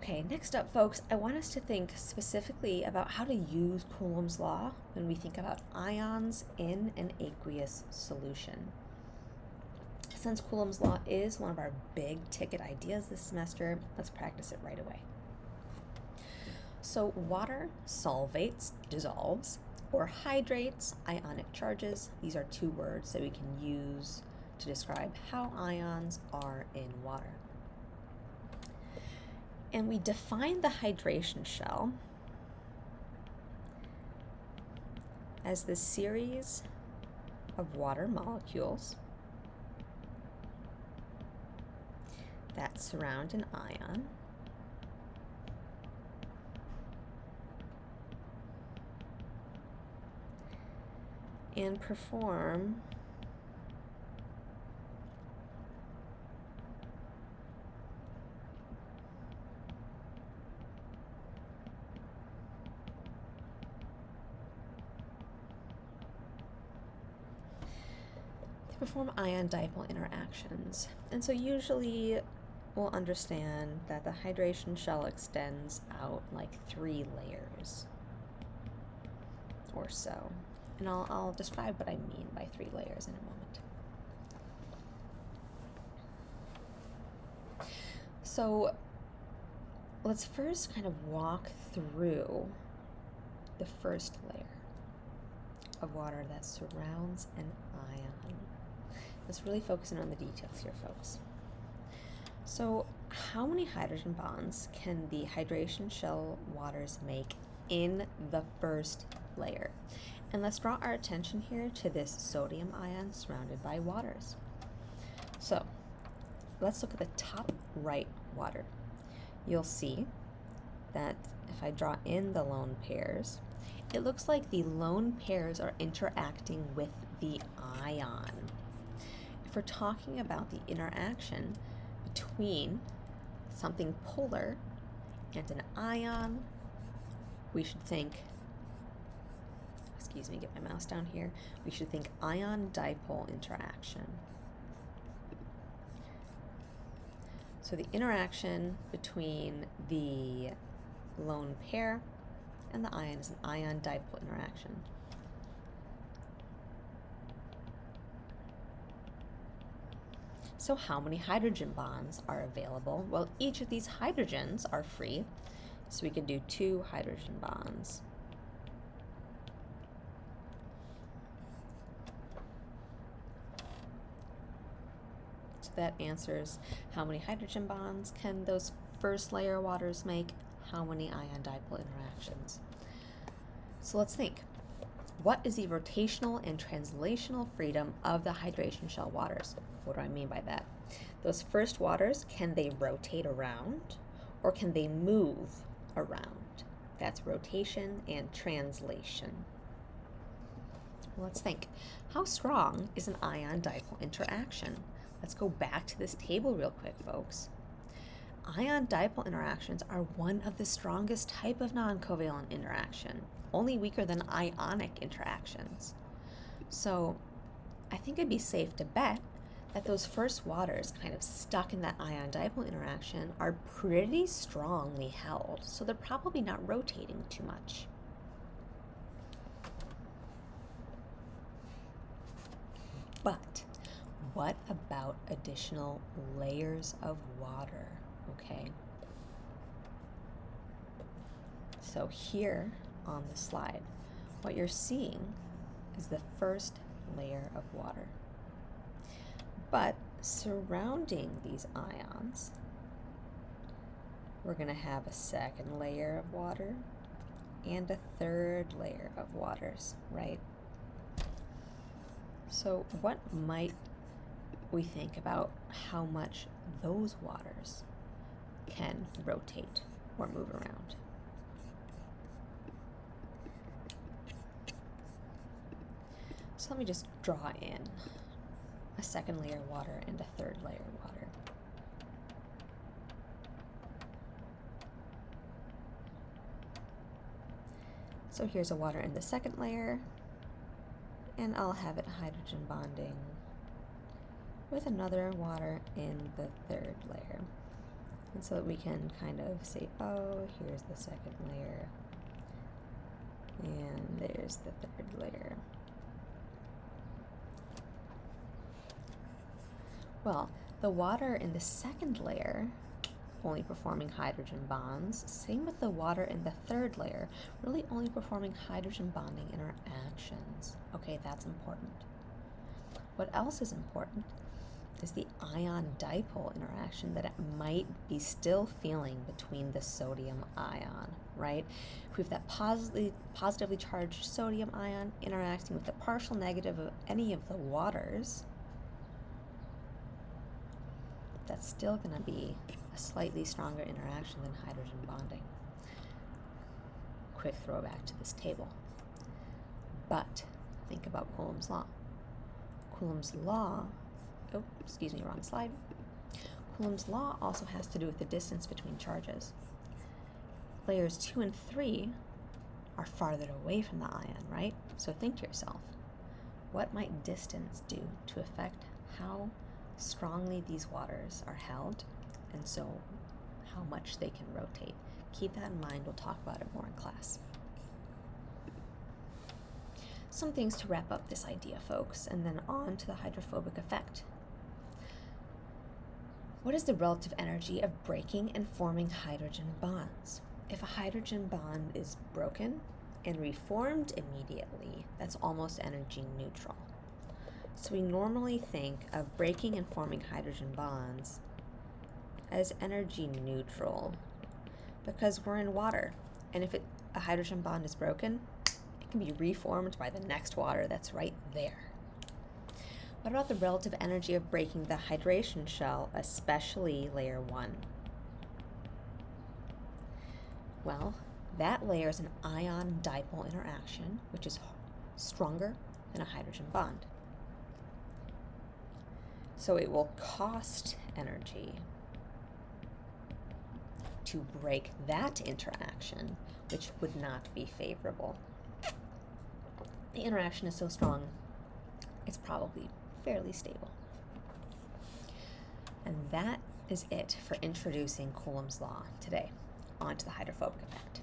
Okay, next up, folks, I want us to think specifically about how to use Coulomb's law when we think about ions in an aqueous solution. Since Coulomb's law is one of our big ticket ideas this semester, let's practice it right away. So water solvates, dissolves, or hydrates ionic charges. These are two words that we can use to describe how ions are in water. And we define the hydration shell as the series of water molecules that surround an ion and perform ion dipole interactions. And so usually we'll understand that the hydration shell extends out like 3 layers or so. And I'll describe what I mean by 3 layers in a moment. So let's first kind of walk through the first layer of water that surrounds an ion. Let's really focus in on the details here, folks. So how many hydrogen bonds can the hydration shell waters make in the first layer? And let's draw our attention here to this sodium ion surrounded by waters. So let's look at the top right water. You'll see that if I draw in the lone pairs, it looks like the lone pairs are interacting with the ion. If we're talking about the interaction between something polar and an ion, we should think, get my mouse down here, we should think ion dipole interaction. So the interaction between the lone pair and the ion is an ion dipole interaction. So how many hydrogen bonds are available? Well, each of these hydrogens are free, so we could do 2 hydrogen bonds. So that answers how many hydrogen bonds can those first layer waters make, how many ion dipole interactions. So let's think. What is the rotational and translational freedom of the hydration shell waters? What do I mean by that? Those first waters, can they rotate around or can they move around? That's rotation and translation. Well, let's think. How strong is an ion dipole interaction? Let's go back to this table real quick, folks. Ion dipole interactions are one of the strongest type of non-covalent interaction, only weaker than ionic interactions. So I think it'd be safe to bet that those first waters kind of stuck in that ion dipole interaction are pretty strongly held, so they're probably not rotating too much. But what about additional layers of water? Okay. So here on the slide, what you're seeing is the first layer of water. But surrounding these ions, we're going to have a second layer of water and a third layer of waters, right? So what might we think about how much those waters can rotate or move around? So let me just draw in a second layer of water and a third layer of water. So here's a water in the second layer, and I'll have it hydrogen bonding with another water in the third layer. And so that we can kind of say, oh, here's the second layer, and there's the third layer. Well, the water in the second layer only performing hydrogen bonds, same with the water in the third layer, really only performing hydrogen bonding interactions. Okay, that's important. What else is important is the ion-dipole interaction that it might be still feeling between the sodium ion, right? If we have that positively charged sodium ion interacting with the partial negative of any of the waters, that's still going to be a slightly stronger interaction than hydrogen bonding. Quick throwback to this table. But think about Coulomb's law. Coulomb's law, oh, excuse me, wrong slide. Coulomb's law also has to do with the distance between charges. Layers 2 and 3 are farther away from the ion, right? So think to yourself, what might distance do to affect how strongly these waters are held, and so how much they can rotate? Keep that in mind. We'll talk about it more in class. Some things to wrap up this idea, folks, and then on to the hydrophobic effect. What is the relative energy of breaking and forming hydrogen bonds? If a hydrogen bond is broken and reformed immediately, that's almost energy neutral. So we normally think of breaking and forming hydrogen bonds as energy neutral because we're in water, and if a hydrogen bond is broken, it can be reformed by the next water that's right there. What about the relative energy of breaking the hydration shell, especially layer 1? Well, that layer is an ion-dipole interaction, which is stronger than a hydrogen bond. So it will cost energy to break that interaction, which would not be favorable. The interaction is so strong, it's probably fairly stable. And that is it for introducing Coulomb's law today. On to the hydrophobic effect.